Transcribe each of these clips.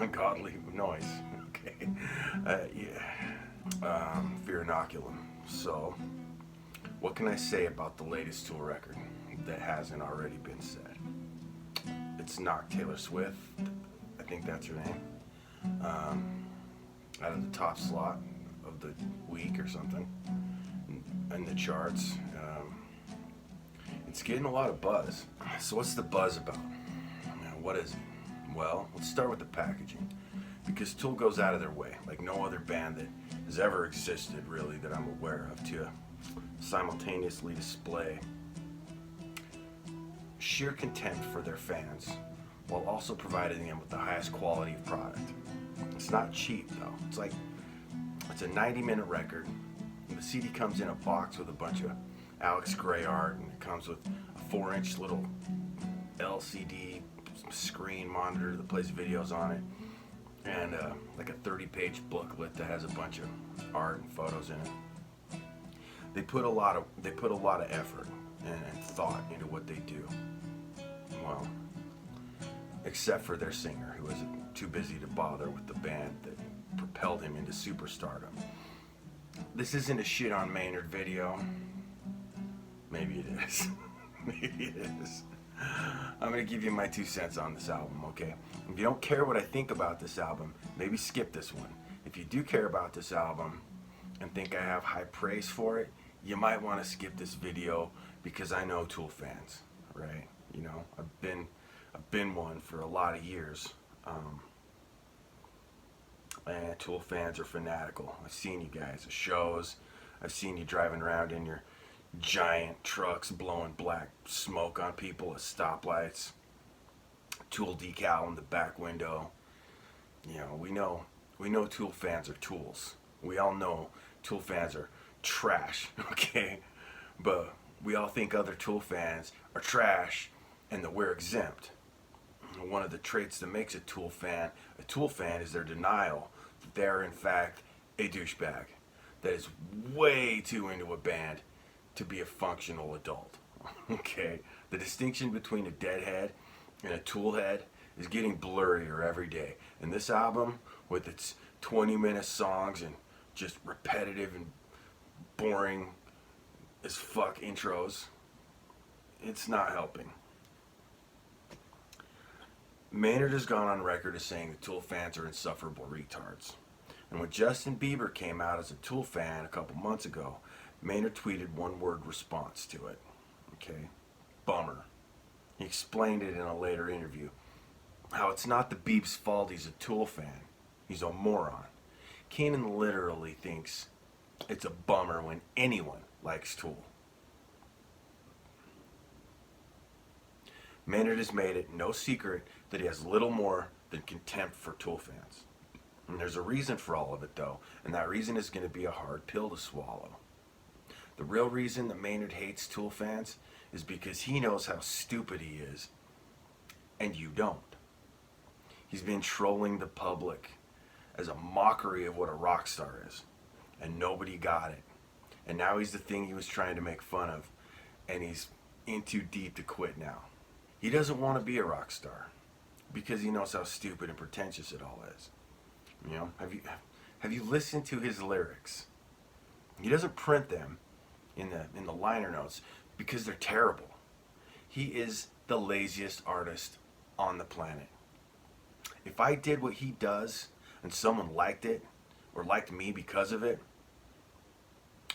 ungodly noise. Okay. Fear Inoculum. So, what can I say about the latest Tool record that hasn't already been said? It's knocked Taylor Swift, I think that's her name, out of the top slot of the week or something in the charts. It's getting a lot of buzz. So what's the buzz about? What is it? Well, let's start with the packaging. Because Tool goes out of their way, like no other band that has ever existed, really, that I'm aware of, to simultaneously display sheer contempt for their fans while also providing them with the highest quality of product. It's not cheap, though. It's a 90-minute record, and the CD comes in a box with a bunch of Alex Gray art, and it comes with a 4-inch little LCD screen monitor that plays videos on it, and like a 30-page booklet that has a bunch of art and photos in it. They put a lot of effort and thought into what they do. Well, except for their singer, who was too busy to bother with the band that propelled him into superstardom. This isn't a shit on Maynard video. Maybe it is. Maybe it is. I'm gonna give you my 2 cents on this album, okay? If you don't care what I think about this album, maybe skip this one. If you do care about this album and think I have high praise for it, you might want to skip this video because I know Tool fans, right? You know, I've been one for a lot of years. And Tool fans are fanatical. I've seen you guys at shows. I've seen you driving around in your giant trucks blowing black smoke on people at stoplights. Tool decal in the back window. You know, we know Tool fans are tools. We all know Tool fans are trash, okay? But we all think other Tool fans are trash and that we're exempt. One of the traits that makes a Tool fan is their denial that they're in fact a douchebag that is way too into a band to be a functional adult. Okay? The distinction between a deadhead and a Tool head is getting blurrier every day. And this album, with its 20-minute songs and just repetitive and boring as fuck intros, it's not helping. Maynard has gone on record as saying that Tool fans are insufferable retards. And when Justin Bieber came out as a Tool fan a couple months ago, Maynard tweeted one-word response to it. Okay? Bummer. He explained it in a later interview. How it's not the Bieb's fault he's a Tool fan. He's a moron. Keenan literally thinks it's a bummer when anyone likes Tool. Maynard has made it no secret that he has little more than contempt for Tool fans. And there's a reason for all of it, though, and that reason is going to be a hard pill to swallow. The real reason that Maynard hates Tool fans is because he knows how stupid he is, and you don't. He's been trolling the public as a mockery of what a rock star is, and nobody got it. And now he's the thing he was trying to make fun of, and he's in too deep to quit now. He doesn't want to be a rock star because he knows how stupid and pretentious it all is. You know, have you listened to his lyrics? He doesn't print them in the liner notes because they're terrible. He is the laziest artist on the planet. If I did what he does and someone liked it or liked me because of it,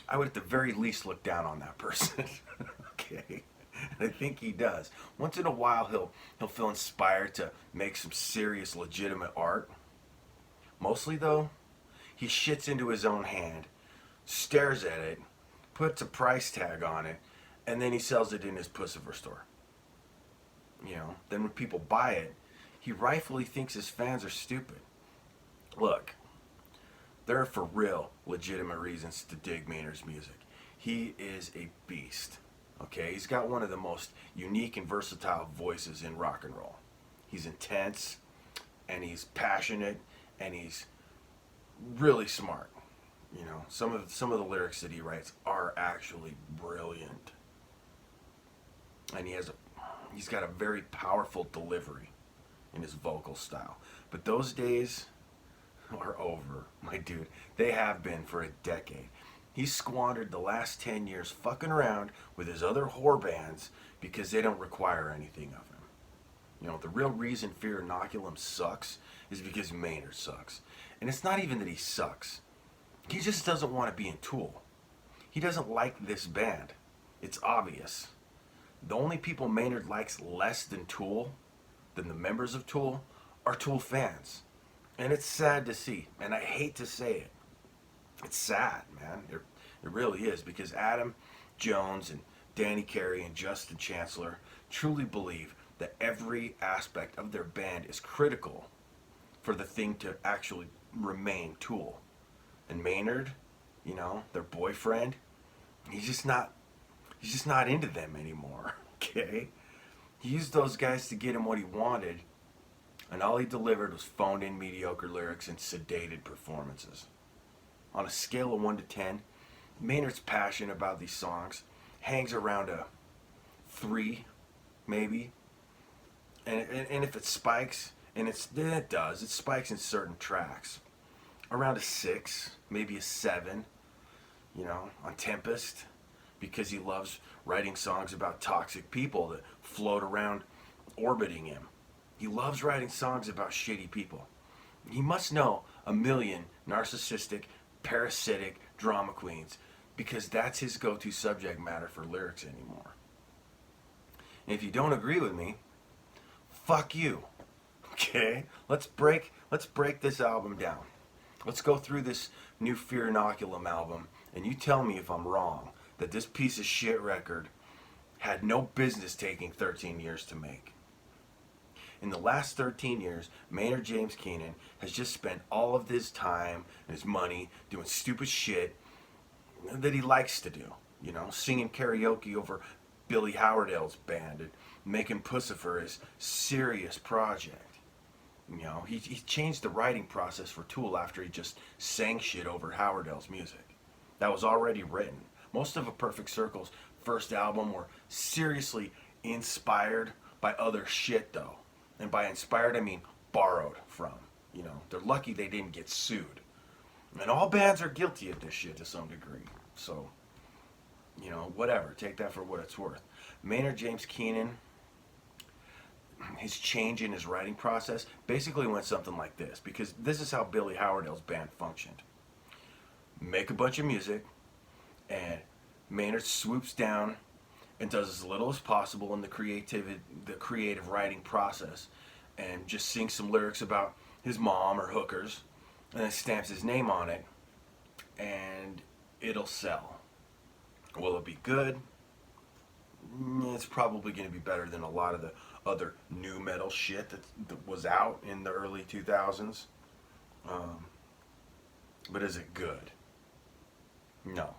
I would at the very least look down on that person. Okay? And I think he does. Once in a while he'll feel inspired to make some serious legitimate art. Mostly though, he shits into his own hand, stares at it, puts a price tag on it, and then he sells it in his Pussifer store. You know, then when people buy it, he rightfully thinks his fans are stupid. Look, there are for real legitimate reasons to dig Maynard's music. He is a beast. Okay, he's got one of the most unique and versatile voices in rock and roll. He's intense, and he's passionate, and he's really smart. You know, some of the lyrics that he writes are actually brilliant, and he's got a very powerful delivery. in his vocal style. But those days are over, my dude. They have been for a decade. He squandered the last 10 years fucking around with his other whore bands because they don't require anything of him. You know, the real reason Fear Inoculum sucks is because Maynard sucks. And it's not even that he sucks. He just doesn't want to be in Tool. He doesn't like this band. It's obvious. The only people Maynard likes less than Tool, than the members of Tool, are Tool fans. And it's sad to see, and I hate to say it. It's sad, man. It really is, because Adam Jones and Danny Carey and Justin Chancellor truly believe that every aspect of their band is critical for the thing to actually remain Tool. And Maynard, you know, their boyfriend, he's just not into them anymore, okay? He used those guys to get him what he wanted, and all he delivered was phoned in mediocre lyrics and sedated performances. On a scale of 1 to 10, Maynard's passion about these songs hangs around a 3, maybe. And if it spikes, and it does, it spikes in certain tracks. Around a 6, maybe a 7, you know, on Tempest, because he loves writing songs about toxic people that float around orbiting him. He loves writing songs about shitty people. He must know a million narcissistic, parasitic drama queens, because that's his go-to subject matter for lyrics anymore. And if you don't agree with me, fuck you. Okay? Let's break this album down. Let's go through this new Fear Inoculum album, and you tell me if I'm wrong, that this piece of shit record had no business taking 13 years to make. In the last 13 years, Maynard James Keenan has just spent all of his time and his money doing stupid shit that he likes to do. You know, singing karaoke over Billy Howardale's band and making Pussifer his serious project. You know, he changed the writing process for Tool after he just sang shit over Howardale's music. That was already written. Most of A Perfect Circle's first album were seriously inspired by other shit, though. And by inspired, I mean borrowed from. You know, they're lucky they didn't get sued. And all bands are guilty of this shit to some degree. So, you know, whatever. Take that for what it's worth. Maynard James Keenan, his change in his writing process basically went something like this, because this is how Billy Howardale's band functioned. Make a bunch of music, and Maynard swoops down and does as little as possible in the creative writing process, and just sings some lyrics about his mom or hookers, and then stamps his name on it, and it'll sell. Will it be good? It's probably going to be better than a lot of the other new metal shit that was out in the early 2000s. But is it good? No.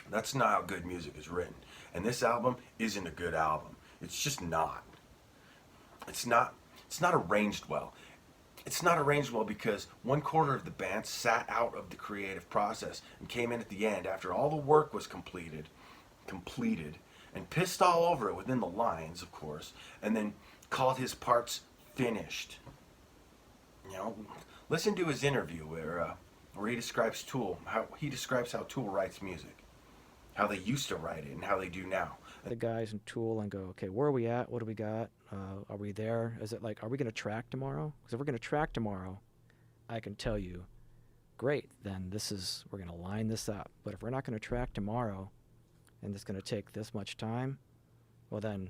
That's not how good music is written. And this album isn't a good album. It's just not. It's not arranged well. It's not arranged well because 1/4 of the band sat out of the creative process and came in at the end after all the work was completed, and pissed all over it within the lines, of course, and then called his parts finished. You know, listen to his interview where he describes how Tool writes music, how they used to write it and how they do now. The guys in Tool and go, okay, where are we at? What do we got? Are we there? Is it like, are we going to track tomorrow? Because if we're going to track tomorrow, I can tell you, great, then we're going to line this up. But if we're not going to track tomorrow, and it's going to take this much time, well then,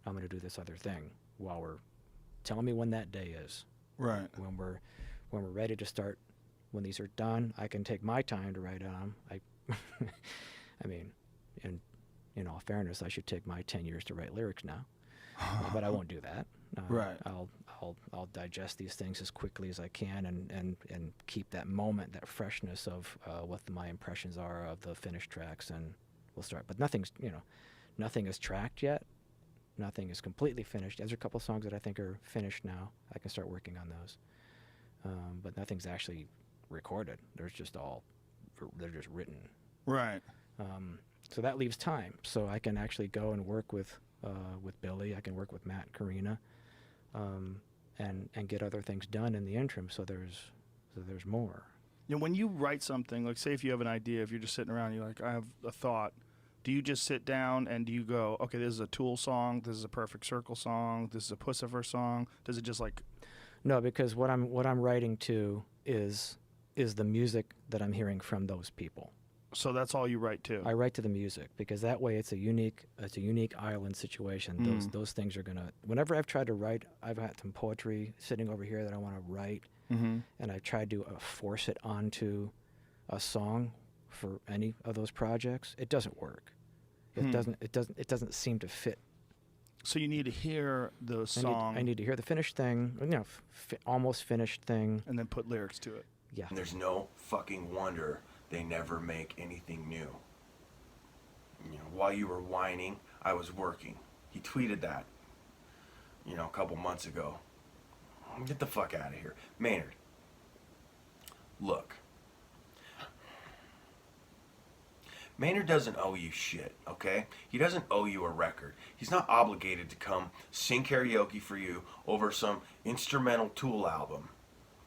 I'm going to do this other thing while we're, tell me when that day is. Right. When we're ready to start, when these are done, I can take my time to write on them. I mean, in all fairness, I should take my 10 years to write lyrics now, but I won't do that. Right. I'll digest these things as quickly as I can and keep that moment, that freshness of what my impressions are of the finished tracks, and we'll start. But nothing is tracked yet. Nothing is completely finished. There's a couple songs that I think are finished now. I can start working on those. But nothing's actually recorded. They're just written. Right. So that leaves time. So I can actually go and work with Billy. I can work with Matt and Karina. and get other things done in the interim. So there's more. You know, when you write something, like say if you have an idea, if you're just sitting around, you're like, I have a thought. Do you just sit down and do you go, okay, this is a Tool song, this is a Perfect Circle song, this is a Pussifer song? Does it just like? No, because what I'm writing to is the music that I'm hearing from those people. So that's all you write to? I write to the music because that way it's a unique island situation. Those things are gonna. Whenever I've tried to write, I've got some poetry sitting over here that I want to write, and I tried to force it onto a song for any of those projects. It doesn't work. It doesn't seem to fit. So you need to hear the song. I need to hear the finished thing, almost finished thing, and then put lyrics to it. Yeah. And there's no fucking wonder they never make anything new. You know, while you were whining, I was working. He tweeted that, a couple months ago. Get the fuck out of here. Maynard, look. Maynard doesn't owe you shit, okay? He doesn't owe you a record. He's not obligated to come sing karaoke for you over some instrumental Tool album.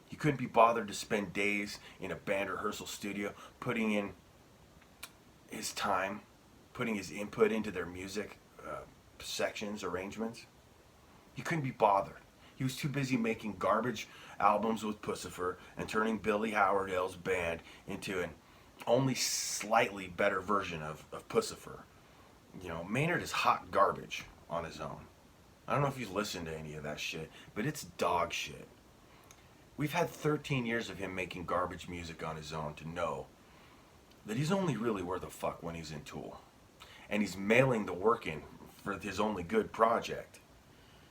He couldn't be bothered to spend days in a band rehearsal studio putting in his time, putting his input into their music sections, arrangements. He couldn't be bothered. He was too busy making garbage albums with Pussifer and turning Billy Howardale's band into an only slightly better version of Pussifer. Maynard is hot garbage on his own. I don't know if you've listened to any of that shit, but it's dog shit. We've had 13 years of him making garbage music on his own to know that he's only really worth a fuck when he's in Tool. And he's mailing the work in for his only good project.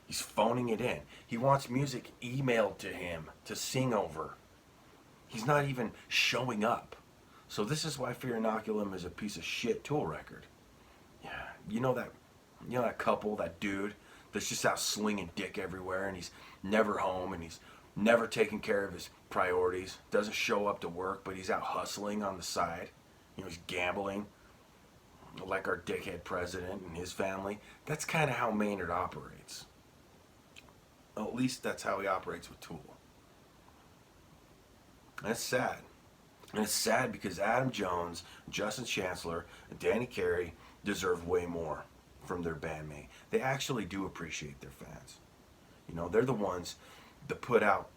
He's phoning it in. He wants music emailed to him to sing over. He's not even showing up. So this is why Fear Inoculum is a piece of shit Tool record. Yeah, you know that couple, that dude that's just out slinging dick everywhere, and he's never home, and he's never taking care of his priorities, doesn't show up to work, but he's out hustling on the side. He's gambling like our dickhead president and his family. That's kind of how Maynard operates. At least that's how he operates with Tool. And it's sad. And it's sad because Adam Jones, Justin Chancellor, and Danny Carey deserve way more from their bandmate. They actually do appreciate their fans. They're the ones that put out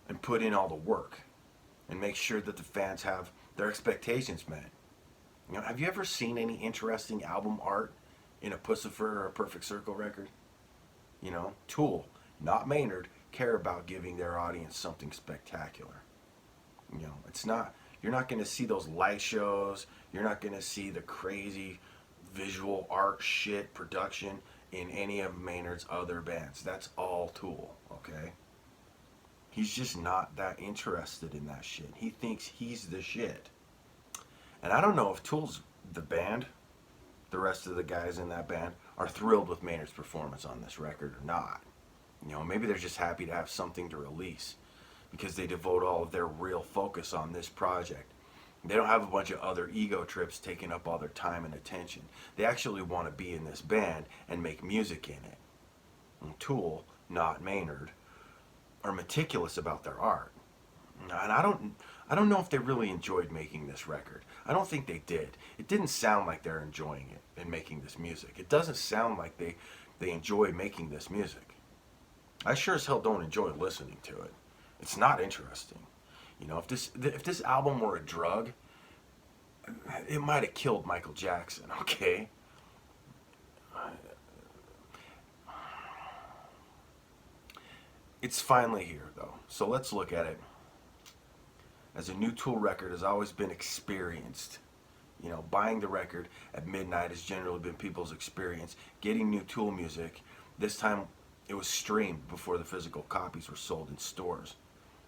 and put in all the work and make sure that the fans have their expectations met. Have you ever seen any interesting album art in a Pussifer or a Perfect Circle record? Tool, not Maynard, care about giving their audience something spectacular. You're not going to see those light shows. You're not going to see the crazy visual art shit production in any of Maynard's other bands. That's all Tool, okay? He's just not that interested in that shit. He thinks he's the shit. And I don't know if Tool's the band, the rest of the guys in that band, are thrilled with Maynard's performance on this record or not. Maybe they're just happy to have something to release because they devote all of their real focus on this project. They don't have a bunch of other ego trips taking up all their time and attention. They actually want to be in this band and make music in it. And Tool, not Maynard, are meticulous about their art. And I don't know if they really enjoyed making this record. I don't think they did. It didn't sound like they're enjoying it and making this music. It doesn't sound like they enjoy making this music. I sure as hell don't enjoy listening to it. It's not interesting. If this album were a drug, it might have killed Michael Jackson, okay? It's finally here, though. So let's look at it as a new Tool record has always been experienced. Buying the record at midnight has generally been people's experience. Getting new Tool music, this time it was streamed before the physical copies were sold in stores.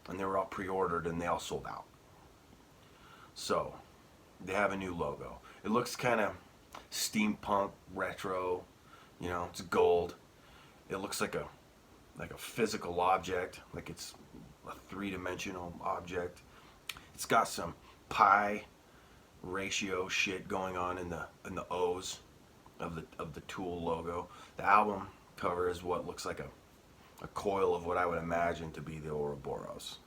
And they were all pre-ordered and they all sold out. So, they have a new logo. It looks kind of steampunk, retro. It's gold. It looks like a physical object, like it's a three-dimensional object. It's got some pi ratio shit going on in the O's of the Tool logo. The album cover is what looks like a coil of what I would imagine to be the Ouroboros.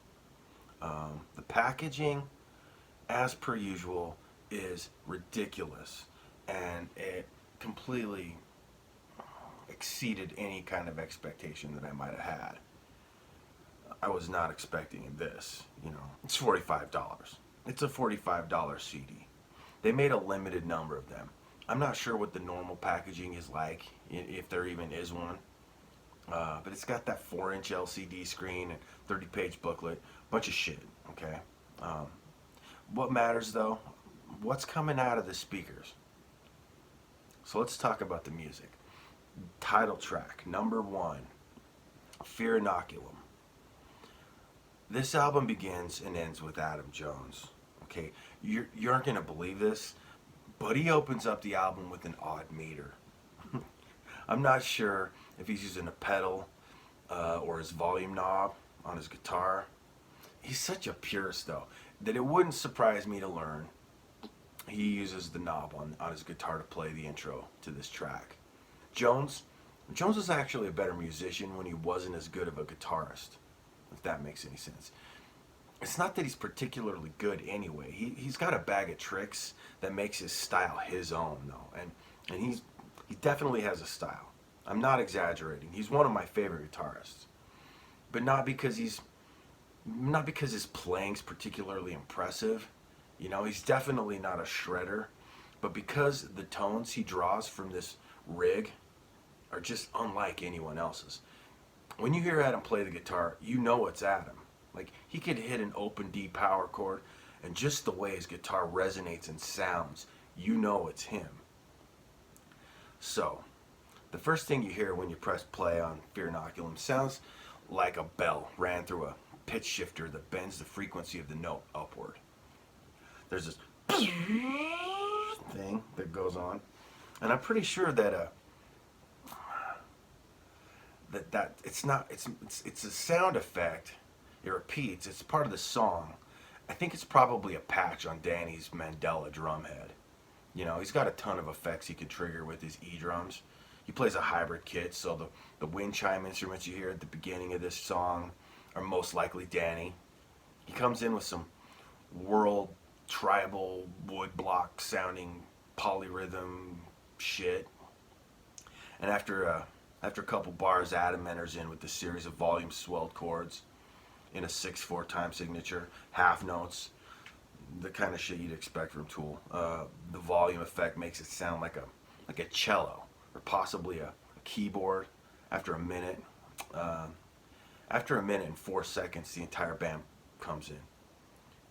The packaging, as per usual, is ridiculous, and it completely exceeded any kind of expectation that I might have had. I was not expecting this, you know. It's $45. It's a $45 CD. They made a limited number of them. I'm not sure what the normal packaging is like, if there even is one. But it's got that 4-inch LCD screen and 30-page booklet, bunch of shit, okay? What matters though, what's coming out of the speakers? So let's talk about the music. Title track, number 1, Fear Inoculum. This album begins and ends with Adam Jones, okay? You aren't going to believe this, but he opens up the album with an odd meter. I'm not sure if he's using a pedal or his volume knob on his guitar. He's such a purist, though, that it wouldn't surprise me to learn he uses the knob on his guitar to play the intro to this track. Jones was actually a better musician when he wasn't as good of a guitarist, if that makes any sense. It's not that he's particularly good anyway. He's got a bag of tricks that makes his style his own, though, and he definitely has a style. I'm not exaggerating. He's one of my favorite guitarists, but not because his playing's particularly impressive. You know, he's definitely not a shredder, but because the tones he draws from this rig are just unlike anyone else's. When you hear Adam play the guitar, you know it's Adam. Like, he could hit an open D power chord, and just the way his guitar resonates and sounds, you know it's him. So, the first thing you hear when you press play on Fear Inoculum sounds like a bell ran through a pitch shifter that bends the frequency of the note upward. There's this thing that goes on, and I'm pretty sure that it's a sound effect. It repeats. It's part of the song. I think it's probably a patch on Danny's Mandela drum head. You know, he's got a ton of effects he can trigger with his E-drums. He plays a hybrid kit, so the wind chime instruments you hear at the beginning of this song are most likely Danny. He comes in with some world tribal woodblock sounding polyrhythm shit, and after a couple bars, Adam enters in with a series of volume swelled chords in a 6/4 time signature, half notes, the kind of shit you'd expect from Tool. The volume effect makes it sound like a cello or possibly a keyboard. After a minute and 4 seconds, the entire band comes in.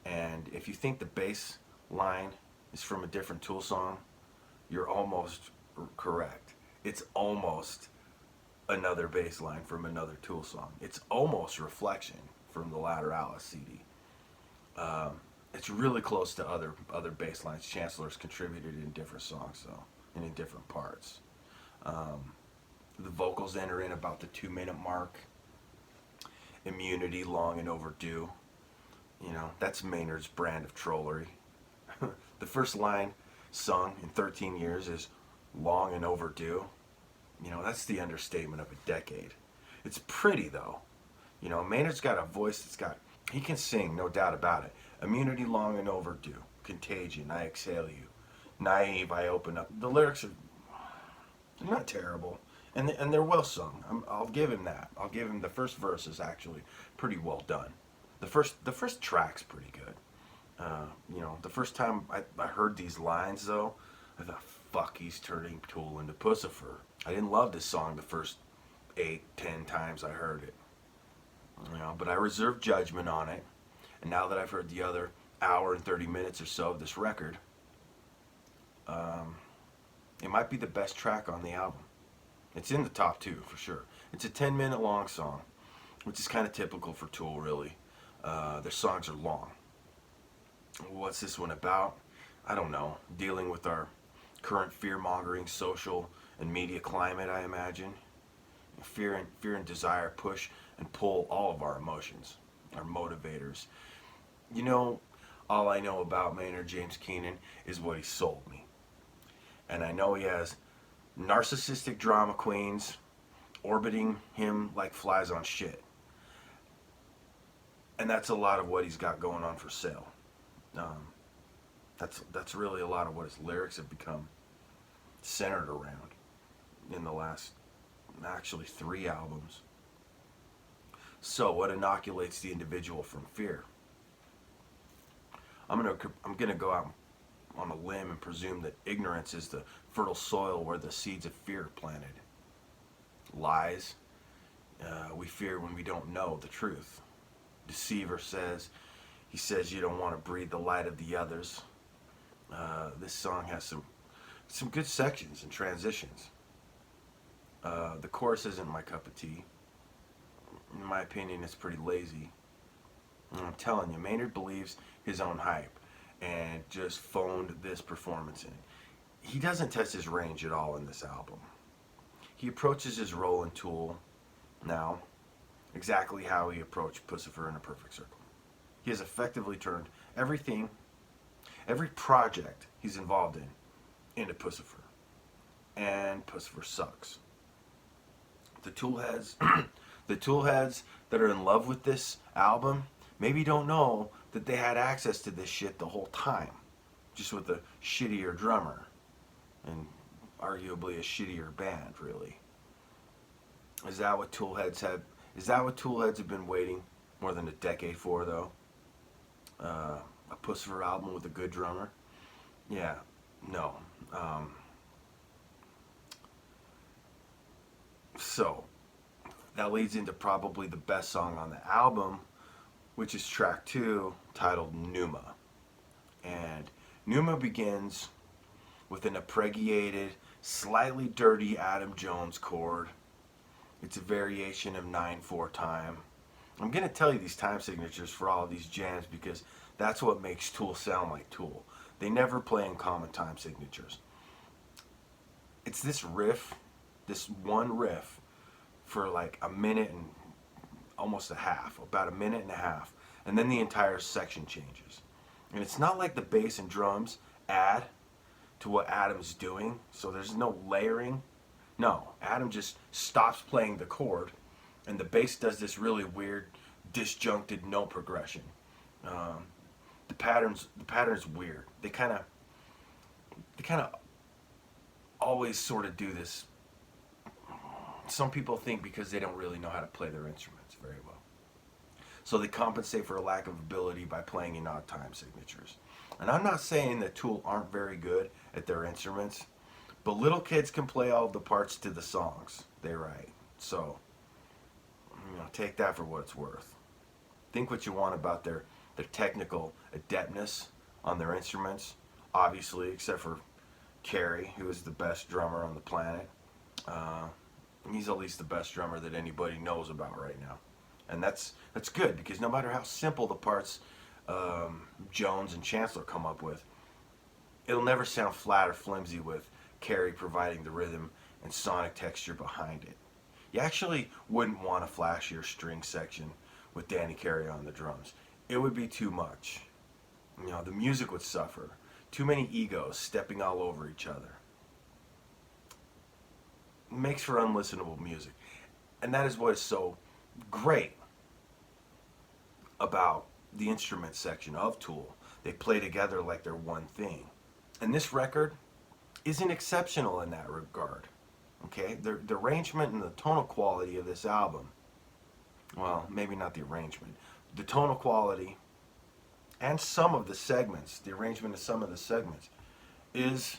And if you think the bass line is from a different Tool song, you're almost correct. It's almost another bass line from another Tool song. It's almost Reflection from the Lateralis CD. It's really close to other bass lines Chancellor's contributed in different songs, though, and in different parts. The vocals enter in about the 2-minute mark. Immunity, long and overdue. You know, that's Maynard's brand of trollery. The first line sung in 13 years is long and overdue. You know, that's the understatement of a decade. It's pretty, though. You know, Maynard's got a voice he can sing, no doubt about it. Immunity, long and overdue. Contagion, I exhale you. Naive, I open up. The lyrics are not terrible. And they're well sung. I'll give him that. I'll give him the first verse is actually pretty well done. The first track's pretty good. You know, the first time I heard these lines, though, I thought, fuck, he's turning Tool into Pussifer. I didn't love this song the first 8-10 times I heard it. You know, but I reserved judgment on it. And now that I've heard the other hour and 30 minutes or so of this record, it might be the best track on the album. It's in the top 2 for sure. It's a 10-minute long song, which is kind of typical for Tool, really. Their songs are long. What's this one about? I don't know. Dealing with our current fear-mongering social and media climate, I imagine. Fear and desire push and pull all of our emotions, our motivators. You know, all I know about Maynard James Keenan is what he sold me. And I know he has narcissistic drama queens, orbiting him like flies on shit. And that's a lot of what he's got going on for sale. That's really a lot of what his lyrics have become centered around in the last actually 3 albums. So what inoculates the individual from fear? I'm gonna go out on a limb and presume that ignorance is the fertile soil where the seeds of fear are planted. Lies, we fear when we don't know the truth. Deceiver says you don't want to breathe the light of the others. This song has some good sections and transitions. The chorus isn't my cup of tea. In my opinion, it's pretty lazy. And I'm telling you, Maynard believes his own hype and just phoned this performance in. He doesn't test his range at all in this album. He approaches his role in Tool now exactly how he approached Pussifer in A Perfect Circle. He has effectively turned every project he's involved in, into Pussifer. And Pussifer sucks. The Tool heads that are in love with this album maybe don't know that they had access to this shit the whole time, just with a shittier drummer and arguably a shittier band, really. Is that what Tool heads have been waiting more than a decade for, though? A Pussifer album with a good drummer? Yeah, no. So that leads into probably the best song on the album, which is track 2, titled Pneuma. And Pneuma begins with an abbreviated, slightly dirty Adam Jones chord. It's a variation of 9/4 time. I'm going to tell you these time signatures for all of these jams because that's what makes Tool sound like Tool. They never play in common time signatures. It's this riff, this one riff, for like a minute and almost a half, about a minute and a half, and then the entire section changes. And it's not like the bass and drums add to what Adam's doing, so there's no layering. No, Adam just stops playing the chord, and the bass does this really weird, disjuncted note progression. The pattern's weird. They kind of always sort of do this. Some people think because they don't really know how to play their instruments very well, so they compensate for a lack of ability by playing in odd time signatures. And I'm not saying that Tool aren't very good at their instruments, but little kids can play all the parts to the songs they write. So, take that for what it's worth. Think what you want about their technical adeptness on their instruments, obviously, except for Carey, who is the best drummer on the planet. He's at least the best drummer that anybody knows about right now. And that's good, because no matter how simple the parts Jones and Chancellor come up with, it'll never sound flat or flimsy with Carey providing the rhythm and sonic texture behind it. You actually wouldn't want a flashier string section with Danny Carey on the drums. It would be too much. The music would suffer. Too many egos stepping all over each other. It makes for unlistenable music. And that is what is so great about the instrument section of Tool. They play together like they're one thing. And this record isn't exceptional in that regard. Okay? The arrangement and the tonal quality of this album, well, maybe not the arrangement, the tonal quality and some of the segments, the arrangement of some of the segments, is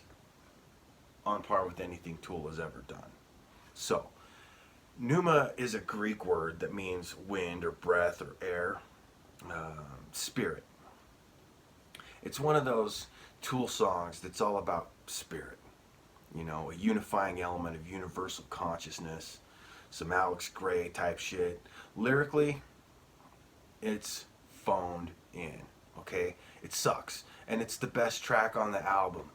on par with anything Tool has ever done. So, pneuma is a Greek word that means wind or breath or air, spirit. It's one of those Tool songs that's all about spirit. A unifying element of universal consciousness, some Alex Gray type shit. Lyrically, it's phoned in, okay? It sucks, and it's the best track on the album.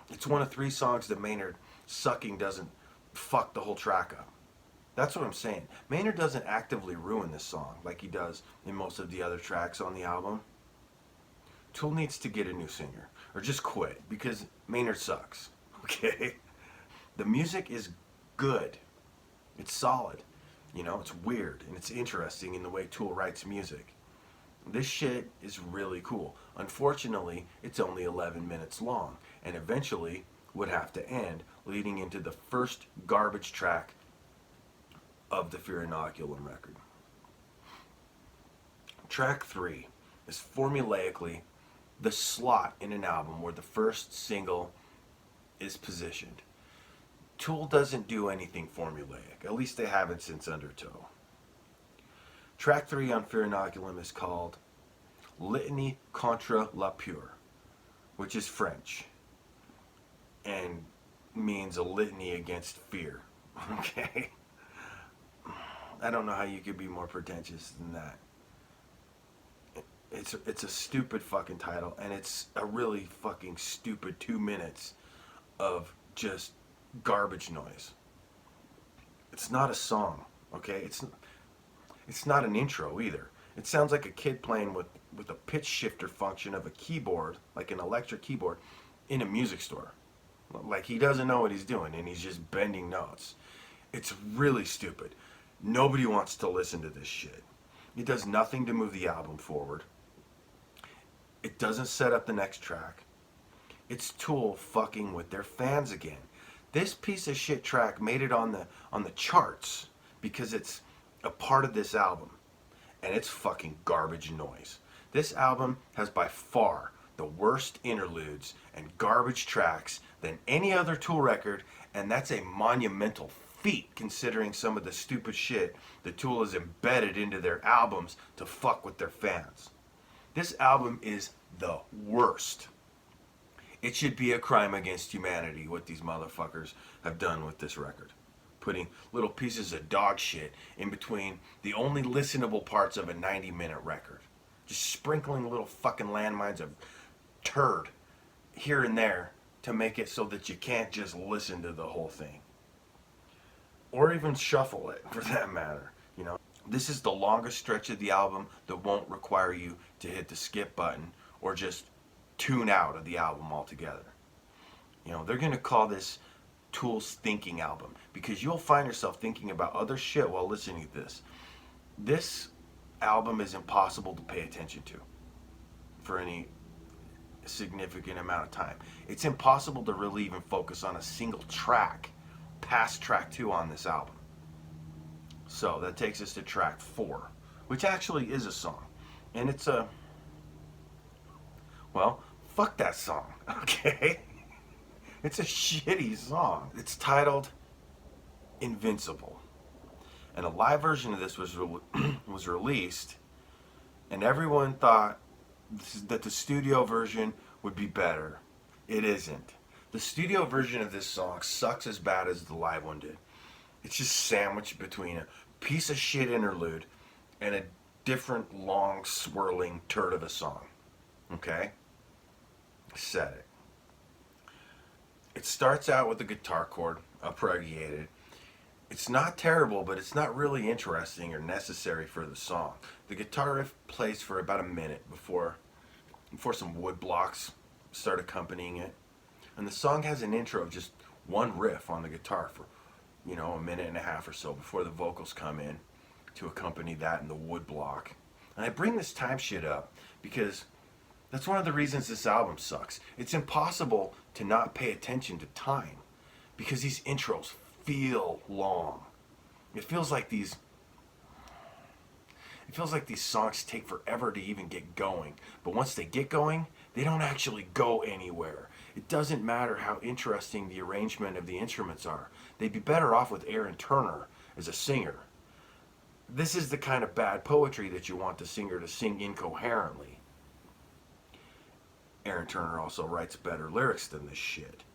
It's one of 3 songs that Maynard sucking doesn't fuck the whole track up. That's what I'm saying. Maynard doesn't actively ruin this song like he does in most of the other tracks on the album. Tool needs to get a new singer, or just quit, because Maynard sucks, okay? The music is good. It's solid. You know, it's weird and it's interesting in the way Tool writes music. This shit is really cool. Unfortunately, it's only 11 minutes long and eventually would have to end, leading into the first garbage track of the Fear Inoculum record. Track 3 is formulaically the slot in an album where the first single is positioned. Tool doesn't do anything formulaic, at least they haven't since Undertow. Track 3 on Fear Inoculum is called Litanie contre la Peur, which is French and means a litany against fear. Okay? I don't know how you could be more pretentious than that. It's a stupid fucking title, and it's a really fucking stupid 2 minutes of just garbage noise. It's not a song, okay? It's not an intro either. It sounds like a kid playing with a pitch shifter function of a keyboard, like an electric keyboard, in a music store. Like he doesn't know what he's doing, and he's just bending notes. It's really stupid. Nobody wants to listen to this shit. It does nothing to move the album forward. It doesn't set up the next track. It's Tool fucking with their fans again. This piece of shit track made it on the charts because it's a part of this album, and it's fucking garbage noise. This album has by far the worst interludes and garbage tracks than any other Tool record, and that's a monumental feat considering some of the stupid shit the Tool has embedded into their albums to fuck with their fans. This album is the worst. It should be a crime against humanity what these motherfuckers have done with this record. Putting little pieces of dog shit in between the only listenable parts of a 90-minute record. Just sprinkling little fucking landmines of turd here and there to make it so that you can't just listen to the whole thing. Or even shuffle it, for that matter. You know, this is the longest stretch of the album that won't require you to hit the skip button or just tune out of the album altogether. You know, they're going to call this Tool's thinking album because you'll find yourself thinking about other shit while listening to this. This album is impossible to pay attention to for any significant amount of time. It's impossible to really even focus on a single track past track 2 on this album. So that takes us to track 4, which actually is a song. And it's a... well, fuck that song, okay? It's a shitty song. It's titled Invincible. And a live version of this was was released, and everyone thought that the studio version would be better. It isn't. The studio version of this song sucks as bad as the live one did. It's just sandwiched between a piece of shit interlude and a different long swirling turd of a song. Okay? Said it. It starts out with a guitar chord, upregulated. It's not terrible, but it's not really interesting or necessary for the song. The guitar riff plays for about a minute before some wood blocks start accompanying it. And the song has an intro of just one riff on the guitar for, you know, a minute and a half or so before the vocals come in to accompany that in the wood block. And I bring this time shit up because that's one of the reasons this album sucks. It's impossible to not pay attention to time because these intros feel long. It feels like these songs take forever to even get going. But once they get going, they don't actually go anywhere. It doesn't matter how interesting the arrangement of the instruments are. They'd be better off with Aaron Turner as a singer. This is the kind of bad poetry that you want the singer to sing incoherently. Aaron Turner also writes better lyrics than this shit.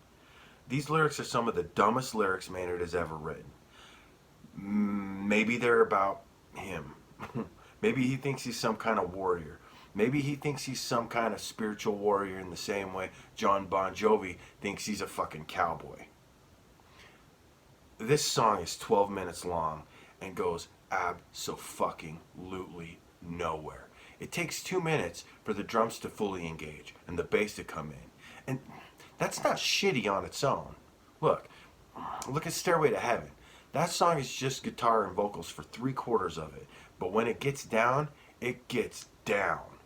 These lyrics are some of the dumbest lyrics Maynard has ever written. Maybe they're about him. Maybe he thinks he's some kind of warrior. Maybe he thinks he's some kind of spiritual warrior in the same way John Bon Jovi thinks he's a fucking cowboy. This song is 12 minutes long and goes abso-fucking-lutely nowhere. It takes 2 minutes for the drums to fully engage and the bass to come in. And that's not shitty on its own. Look at Stairway to Heaven. That song is just guitar and vocals for 3/4 of it. But when it gets down, it gets down.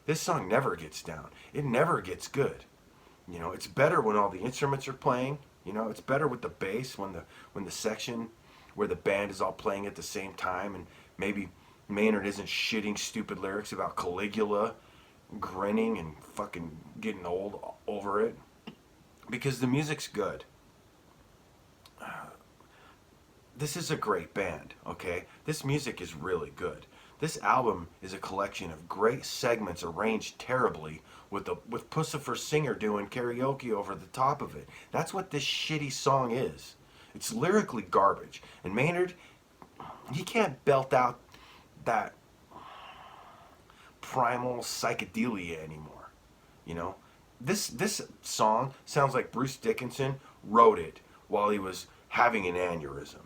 This song never gets down. It never gets good. You know, it's better when all the instruments are playing. You know, it's better with the bass when the section where the band is all playing at the same time, and maybe Maynard isn't shitting stupid lyrics about Caligula, grinning and fucking getting old over it, because the music's good. This is a great band, okay? This music is really good. This album is a collection of great segments arranged terribly with Pussifer Singer doing karaoke over the top of it. That's what this shitty song is. It's lyrically garbage. And Maynard, he can't belt out that primal psychedelia anymore. You know? This song sounds like Bruce Dickinson wrote it while he was having an aneurysm.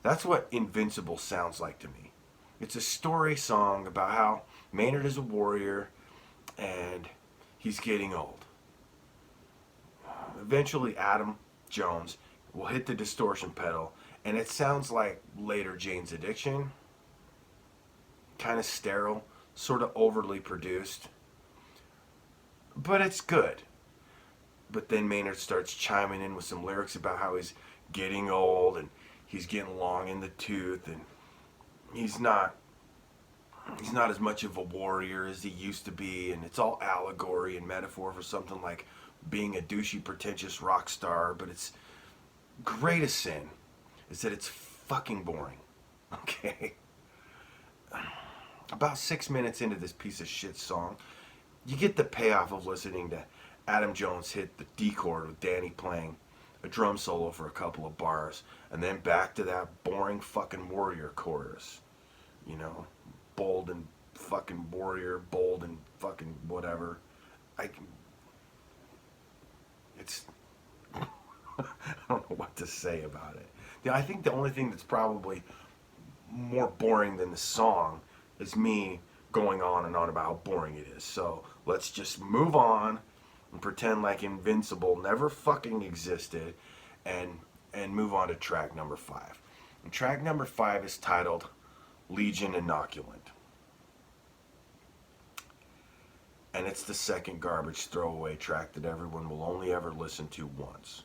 That's what Invincible sounds like to me. It's a story song about how Maynard is a warrior and he's getting old. Eventually, Adam Jones will hit the distortion pedal, and it sounds like later Jane's Addiction. Kind of sterile, sort of overly produced. But it's good. But then Maynard starts chiming in with some lyrics about how he's getting old and he's getting long in the tooth, and he's not as much of a warrior as he used to be, and it's all allegory and metaphor for something like being a douchey, pretentious rock star. But its greatest sin is that it's fucking boring. Okay? About 6 minutes into this piece of shit song, you get the payoff of listening to Adam Jones hit the D chord with Danny playing a drum solo for a couple of bars, and then back to that boring fucking warrior chorus. You know, bold and fucking warrior, bold and fucking whatever. It's I don't know what to say about it. I think the only thing that's probably more boring than the song is me going on and on about how boring it is. So let's just move on and pretend like Invincible never fucking existed, and move on to track number 5. And track number 5 is titled Legion Inoculant. And it's the second garbage throwaway track that everyone will only ever listen to once.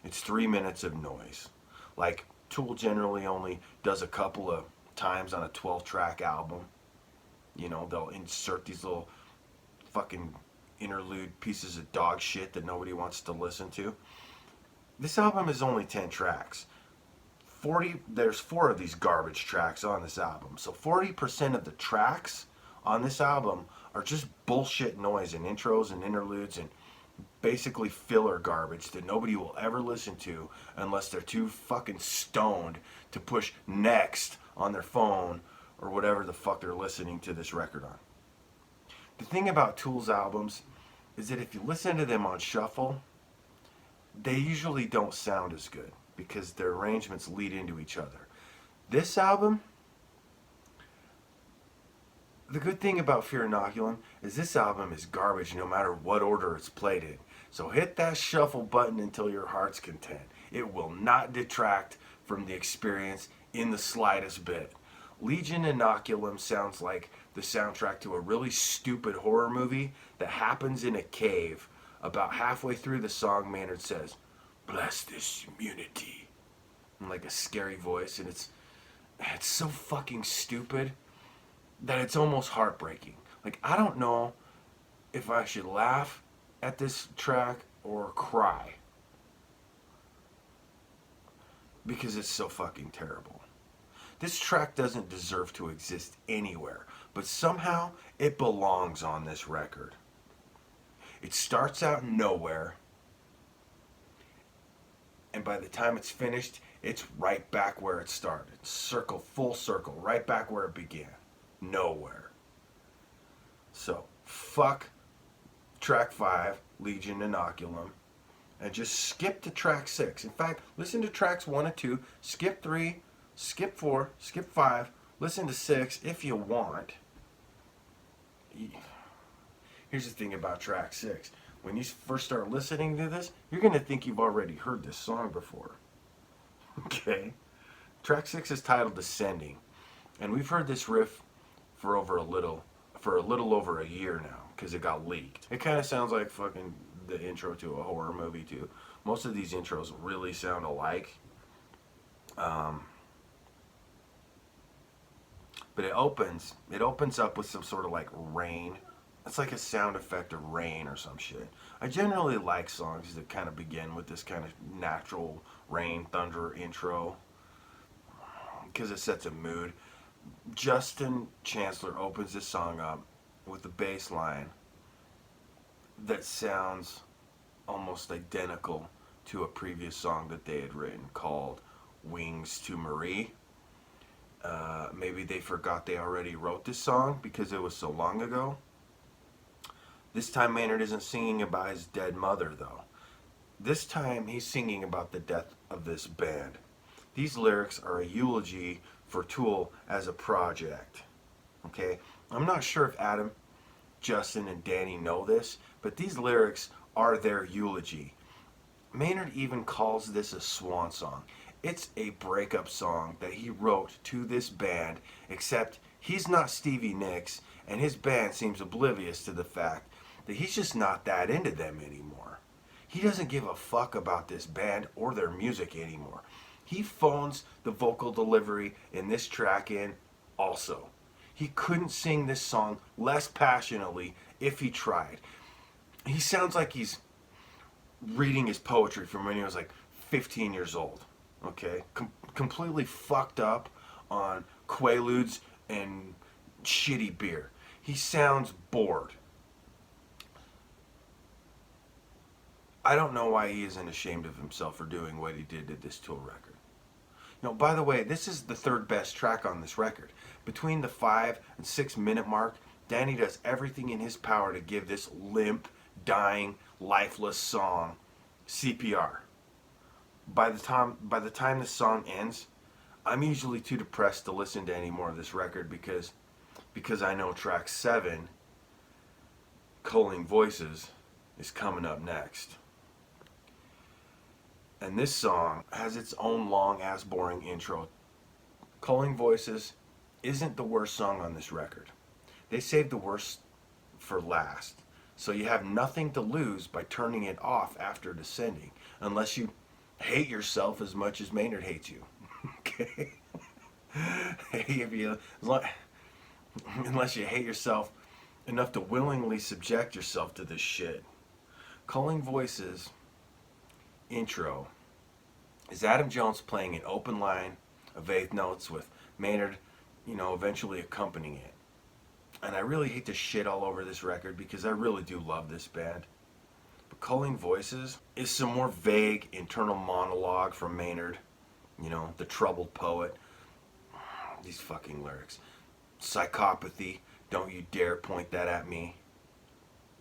It's 3 minutes of noise. Like Tool generally only does a couple of times on a 12-track album. You know, they'll insert these little fucking interlude pieces of dog shit that nobody wants to listen to. This album is only 10 tracks. There's 4 of these garbage tracks on this album. So 40% of the tracks on this album are just bullshit noise and intros and interludes and basically filler garbage that nobody will ever listen to unless they're too fucking stoned to push next on their phone or whatever the fuck they're listening to this record on. The thing about Tool's albums is that if you listen to them on shuffle, they usually don't sound as good because their arrangements lead into each other. This album, the good thing about Fear Inoculum is this album is garbage no matter what order it's played in. So hit that shuffle button until your heart's content. It will not detract from the experience in the slightest bit. Legion Inoculum sounds like the soundtrack to a really stupid horror movie that happens in a cave. About halfway through the song, Maynard says, "Bless this community," in like a scary voice, and it's so fucking stupid that it's almost heartbreaking. Like, I don't know if I should laugh at this track or cry because it's so fucking terrible. This track doesn't deserve to exist anywhere, but somehow it belongs on this record. It starts out nowhere, and by the time it's finished, it's right back where it started. Full circle, right back where it began. Nowhere. So, fuck track 5, Legion Inoculum, and just skip to track 6. In fact, listen to tracks 1 and 2, skip 3, skip 4, skip 5, listen to 6 if you want. Here's the thing about track 6. When you first start listening to this, you're going to think you've already heard this song before. Okay? Track 6 is titled Descending, and we've heard this riff for a little over a year now because it got leaked. It kind of sounds like fucking the intro to a horror movie too. Most of these intros really sound alike. But it opens up with some sort of like rain. It's like a sound effect of rain or some shit. I generally like songs that kind of begin with this kind of natural rain, thunder intro because it sets a mood. Justin Chancellor opens this song up with a bass line that sounds almost identical to a previous song that they had written called Wings to Marie. Maybe they forgot they already wrote this song because it was so long ago. This time Maynard isn't singing about his dead mother though. This time he's singing about the death of this band. These lyrics are a eulogy for Tool as a project. Okay? I'm not sure if Adam, Justin, and Danny know this, but these lyrics are their eulogy. Maynard even calls this a swan song. It's a breakup song that he wrote to this band, except he's not Stevie Nicks, and his band seems oblivious to the fact that he's just not that into them anymore. He doesn't give a fuck about this band or their music anymore. He phones the vocal delivery in this track in also. He couldn't sing this song less passionately if he tried. He sounds like he's reading his poetry from when he was like 15 years old. Okay? Completely fucked up on Quaaludes and shitty beer. He sounds bored. I don't know why he isn't ashamed of himself for doing what he did to this Tool record. You know, by the way, this is the third best track on this record. Between the 5 and 6 minute mark, Danny does everything in his power to give this limp, dying, lifeless song CPR. By the time this song ends, I'm usually too depressed to listen to any more of this record because I know track 7, Culling Voices, is coming up next. And this song has its own long-ass boring intro. Culling Voices isn't the worst song on this record. They saved the worst for last. So you have nothing to lose by turning it off after Descending, unless you hate yourself as much as Maynard hates you. Okay? Unless you hate yourself enough to willingly subject yourself to this shit. Culling Voices intro is Adam Jones playing an open line of eighth notes with Maynard, eventually accompanying it. And I really hate to shit all over this record because I really do love this band. But Culling Voices is some more vague internal monologue from Maynard, the troubled poet. These fucking lyrics. Psychopathy, don't you dare point that at me.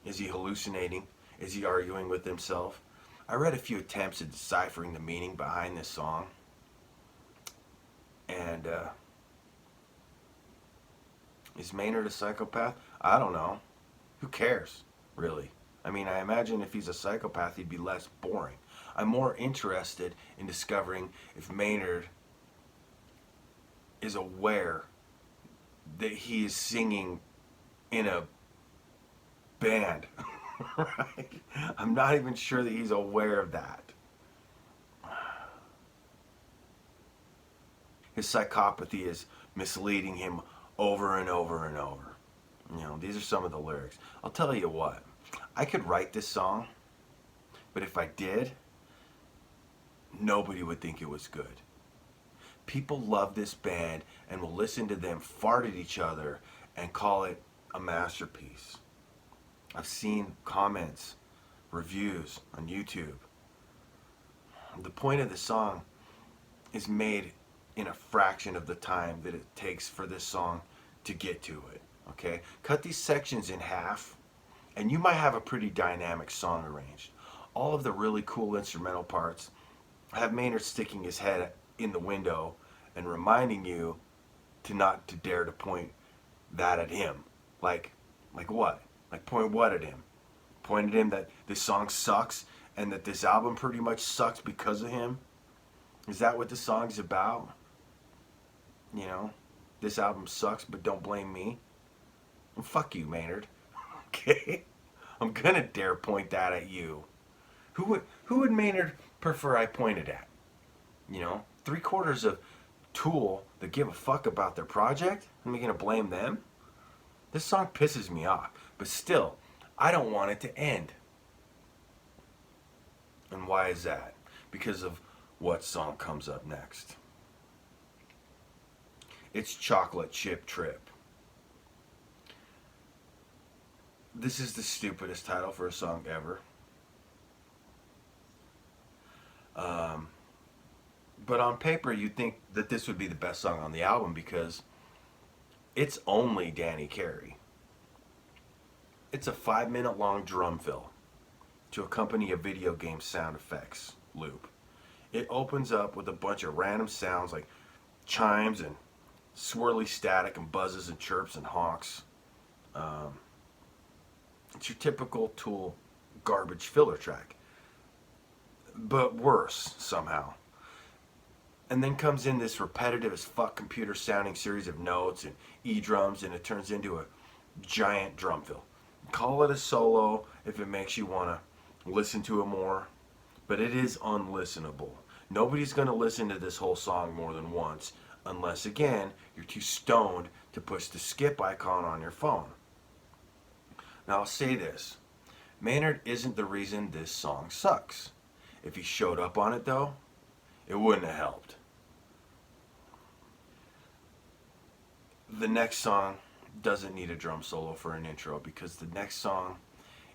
Is he hallucinating? Is he arguing with himself? I read a few attempts at deciphering the meaning behind this song. And, is Maynard a psychopath? I don't know. Who cares, really? I mean, I imagine if he's a psychopath, he'd be less boring. I'm more interested in discovering if Maynard is aware that he is singing in a band. Right? I'm not even sure that he's aware of that. His psychopathy is misleading him over and over and over. These are some of the lyrics. I'll tell you what, I could write this song, but if I did, nobody would think it was good. People love this band and will listen to them fart at each other and call it a masterpiece. I've seen comments, reviews on YouTube. The point of the song is made in a fraction of the time that it takes for this song to get to it. Okay? Cut these sections in half, and you might have a pretty dynamic song arranged. All of the really cool instrumental parts have Maynard sticking his head in the window and reminding you to not to dare to point that at him. Like what? Like point what at him? Point at him that this song sucks and that this album pretty much sucks because of him? Is that what the song's about? you know, this album sucks, but don't blame me. Well, fuck you, Maynard. Okay? I'm gonna dare point that at you. Who would Maynard prefer I pointed at? You know, 3/4 of Tool that give a fuck about their project? Am I gonna blame them? This song pisses me off, but still, I don't want it to end. And why is that? Because of what song comes up next. It's Chocolate Chip Trip. This is the stupidest title for a song ever. But on paper, you'd think that this would be the best song on the album because it's only Danny Carey. It's a 5-minute long drum fill to accompany a video game sound effects loop. It opens up with a bunch of random sounds like chimes and swirly static and buzzes and chirps and honks. It's your typical Tool garbage filler track, but worse somehow. And then comes in this repetitive as fuck computer sounding series of notes and E-drums, and it turns into a giant drum fill. Call it a solo if it makes you want to listen to it more, but it is unlistenable. Nobody's going to listen to this whole song more than once, unless again, you're too stoned to push the skip icon on your phone. Now I'll say this, Maynard isn't the reason this song sucks. If he showed up on it though, it wouldn't have helped. The next song doesn't need a drum solo for an intro because the next song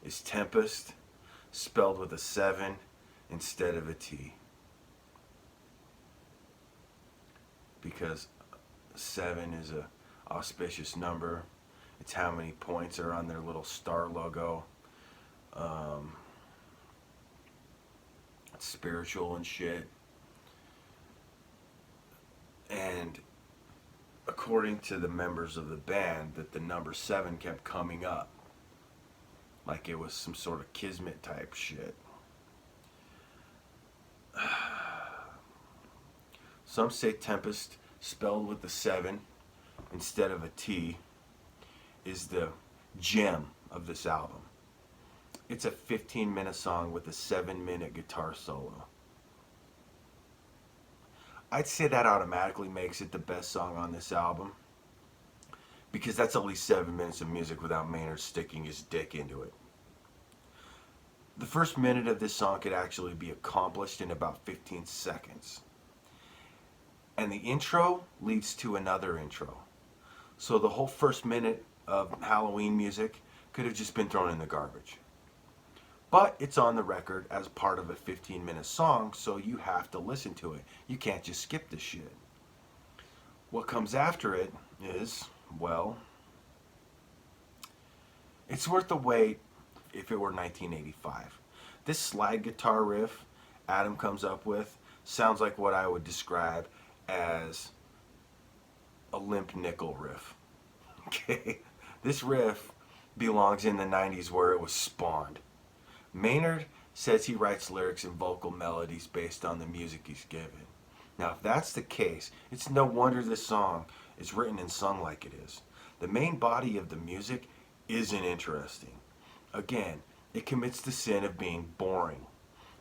is Tempest, spelled with a 7 instead of a T. Because 7 is a auspicious number. It's how many points are on their little star logo. It's spiritual and shit. And according to the members of the band, that the number 7 kept coming up like it was some sort of kismet type shit. Some say Tempest, spelled with the 7 instead of a T, is the gem of this album. It's a 15-minute song with a 7-minute guitar solo. I'd say that automatically makes it the best song on this album, because that's at least 7 minutes of music without Maynard sticking his dick into it. The first minute of this song could actually be accomplished in about 15 seconds. And the intro leads to another intro. So the whole first minute of Halloween music could have just been thrown in the garbage. But it's on the record as part of a 15-minute song, so you have to listen to it. You can't just skip the shit. What comes after it is, well, it's worth the wait if it were 1985. This slide guitar riff Adam comes up with sounds like what I would describe as a Limp Nickel riff. Okay? This riff belongs in the 90s where it was spawned. Maynard says he writes lyrics and vocal melodies based on the music he's given. Now, if that's the case, it's no wonder this song is written and sung like it is. The main body of the music isn't interesting. Again, it commits the sin of being boring.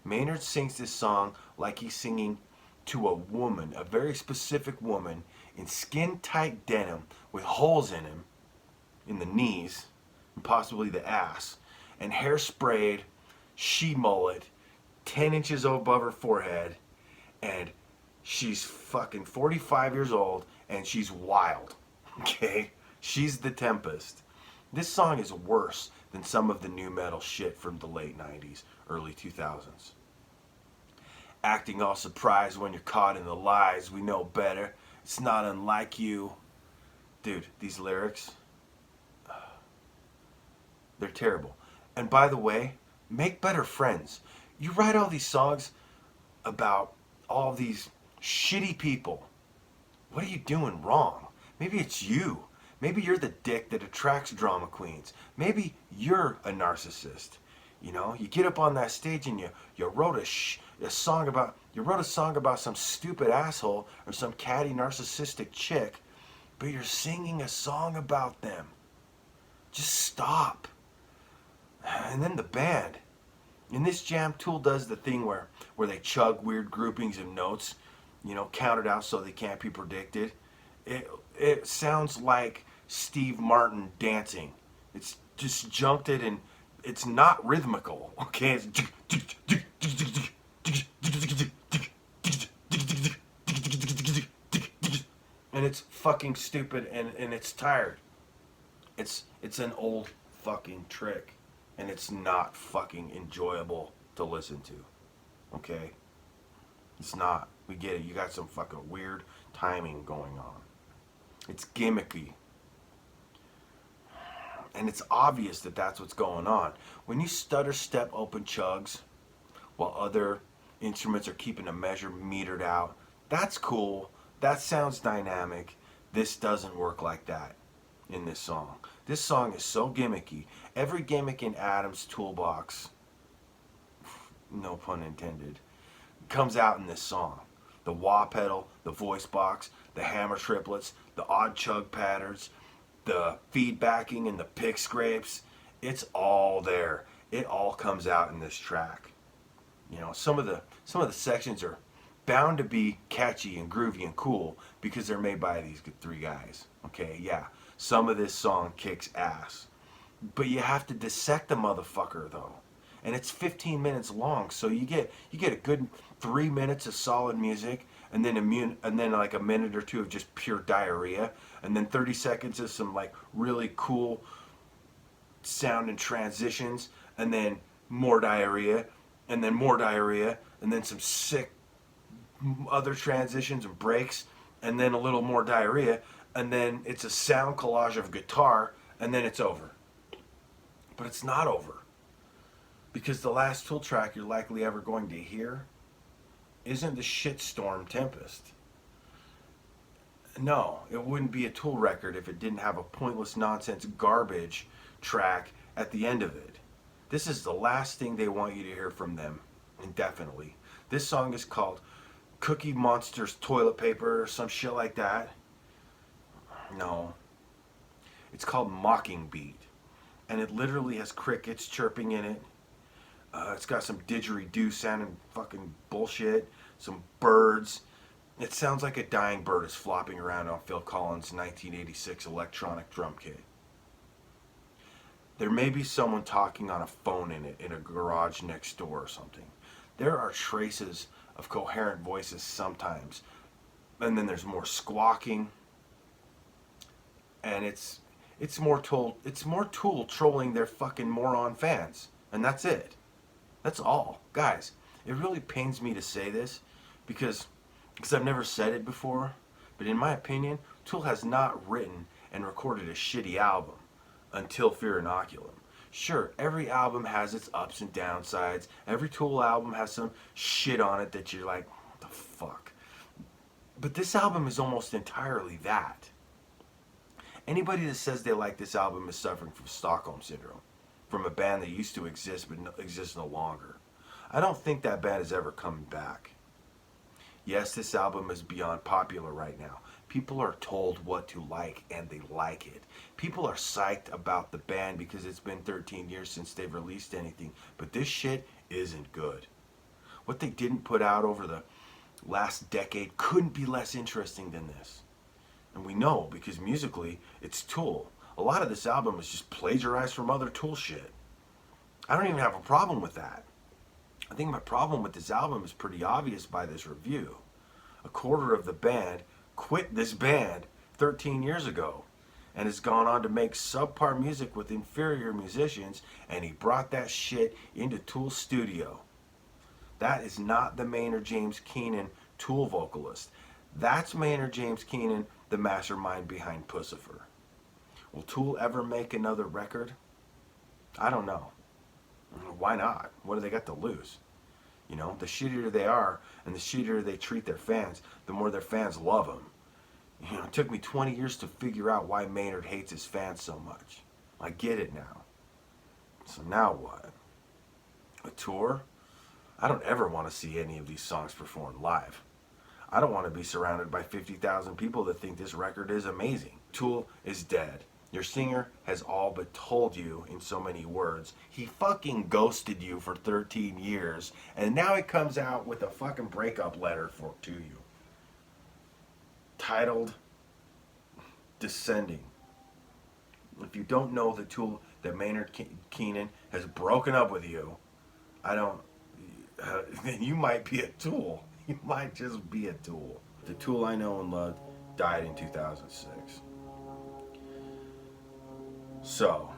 Maynard sings this song like he's singing to a woman, a very specific woman, in skin-tight denim with holes in him, in the knees, and possibly the ass, and hair sprayed, she mullet, 10 inches above her forehead, and she's fucking 45 years old, and she's wild, okay? She's the Tempest. This song is worse than some of the new metal shit from the late 90s, early 2000s. Acting all surprised when you're caught in the lies, we know better, it's not unlike you. Dude, these lyrics, they're terrible. And by the way, make better friends. You write all these songs about all these shitty people. What are you doing wrong? Maybe it's you. Maybe you're the dick that attracts drama queens. Maybe you're a narcissist. You know, you get up on that stage and you wrote a song about You wrote a song about some stupid asshole or some catty narcissistic chick, but you're singing a song about them. Just stop. And then the band. In this jam, Tool does the thing where they chug weird groupings of notes, counted out so they can't be predicted. It sounds like Steve Martin dancing. It's disjuncted and it's not rhythmical. Okay, it's and it's fucking stupid and it's tired. It's an old fucking trick, and it's not fucking enjoyable to listen to. Okay? It's not. We get it. You got some fucking weird timing going on. It's gimmicky. And it's obvious that that's what's going on. When you stutter step open chugs while other instruments are keeping a measure metered out, that's cool. That sounds dynamic. This doesn't work like that in this song. This song is so gimmicky. Every gimmick in Adam's toolbox, no pun intended, comes out in this song. The wah pedal, the voice box, the hammer triplets, the odd chug patterns, the feedbacking and the pick scrapes. It's all there. It all comes out in this track. Some of the sections are bound to be catchy and groovy and cool because they're made by these three guys. Okay, yeah. Some of this song kicks ass. But you have to dissect the motherfucker though. And it's 15 minutes long, so you get a good 3 minutes of solid music, and then like a minute or two of just pure diarrhea, and then 30 seconds of some like really cool sound and transitions, and then more diarrhea, and then more diarrhea, and then some sick other transitions and breaks, and then a little more diarrhea, and then it's a sound collage of guitar, and then it's over. But it's not over. Because the last Tool track you're likely ever going to hear isn't the shitstorm Tempest. No, it wouldn't be a Tool record if it didn't have a pointless nonsense garbage track at the end of it. This is the last thing they want you to hear from them, indefinitely. This song is called Cookie Monster's Toilet Paper or some shit like that. No. It's called Mocking Beat. And it literally has crickets chirping in it. It's got some didgeridoo sounding fucking bullshit. Some birds. It sounds like a dying bird is flopping around on Phil Collins' 1986 electronic drum kit. There may be someone talking on a phone in it in a garage next door or something. There are traces of coherent voices sometimes. And then there's more squawking. And it's more Tool trolling their fucking moron fans. And that's it. That's all. Guys, it really pains me to say this because I've never said it before, but in my opinion, Tool has not written and recorded a shitty album until Fear Inoculum. Sure, every album has its ups and downsides. Every Tool album has some shit on it that you're like, what the fuck? But this album is almost entirely that. Anybody that says they like this album is suffering from Stockholm Syndrome, from a band that used to exist but exists no longer. I don't think that band is ever coming back. Yes, this album is beyond popular right now. People are told what to like and they like it. People are psyched about the band because it's been 13 years since they've released anything, but this shit isn't good. What they didn't put out over the last decade couldn't be less interesting than this. And we know because musically, it's Tool. A lot of this album is just plagiarized from other Tool shit. I don't even have a problem with that. I think my problem with this album is pretty obvious by this review. A quarter of the band quit this band 13 years ago and has gone on to make subpar music with inferior musicians, and he brought that shit into Tool's studio. That is not the Maynard James Keenan Tool vocalist. That's Maynard James Keenan, the mastermind behind Pussifer. Will Tool ever make another record? I don't know. Why not? What do they got to lose? The shittier they are and the shittier they treat their fans, the more their fans love them. It took me 20 years to figure out why Maynard hates his fans so much. I get it now. So now what? A tour? I don't ever want to see any of these songs performed live. I don't want to be surrounded by 50,000 people that think this record is amazing. Tool is dead. Your singer has all but told you in so many words. He fucking ghosted you for 13 years, and now he comes out with a fucking breakup letter to you. Titled Descending. If you don't know the Tool that Maynard Keenan has broken up with you, then you might be a tool. You might just be a tool. The Tool I know and loved died in 2006. So,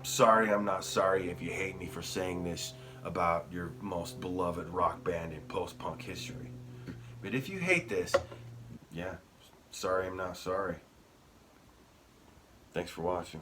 sorry I'm not sorry if you hate me for saying this about your most beloved rock band in post-punk history. But if you hate this, yeah, sorry I'm not sorry. Thanks for watching.